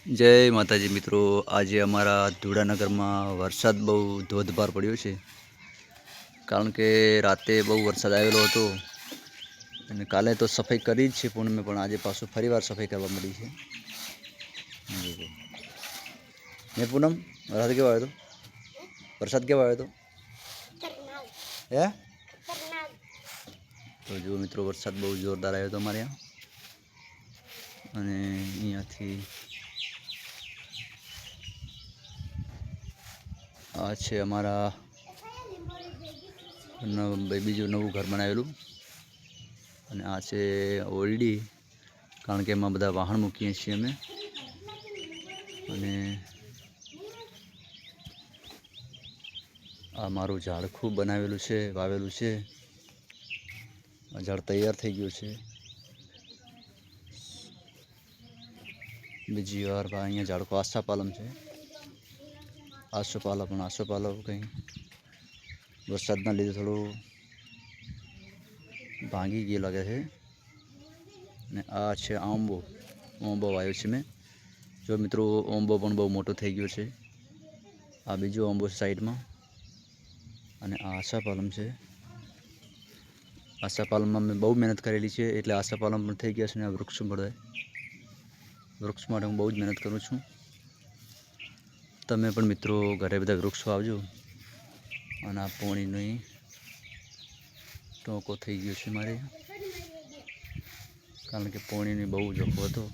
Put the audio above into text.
जय माताजी मित्रों। आज अमरा धूड़ानगर में वरसाद बहु धोधभार पड़्यो छे, कारण के राते बहु वरसाद आवेलो हतो अने काले तो सफाई करी ज छे पूर्ण में, पण आज पाछो फरीवार सफाई करवा मळी छे। ने पूनम वरसाद केवो आव्यो तो? वरसाद केवो आव्यो तो? हे तो जो मित्रों वरसाद बहु जोरदार आव्यो तो अमारे यहाँ, अने अहींयाथी आ छे अमारा बीजू नवुं घर बनावेलू, अने आ छे ओरडी, कारण के एमां बधा वाहन मूकीए छीए अमे। अने आ मारुं झाड़खुं बनावेलू छे, वावेलू छे। आ झाड़ तैयार थई गयुं छे। बीजी वार अहींया झाड़खुं आसापालम छे। आसोपालव पण आसोपालव कहीं वरसादना लीधे थोड़ुं भांगी गयुं लागे छे। ने आ छे आंबो, आंबो वाव्यो छे मैं। जो मित्रों आंबो पण बहु मोटो थई गयो छे। आ बीजो आंबो साइड में, अने आ आसापालम छे। आसापालम में मैं बहु मेहनत करेली छे, एटले आसापालम पण थई गया छे। आ वृक्ष बधाय वृक्ष माटे हूँ बहु ज मेहनत करूँ छूँ। तमे पण मित्रों घरे बधा वृक्ष वावजो। अने आ पोणीनी टोंको थई गयो छे मारे, कारण के पोणीनी बहु जोखो हतो।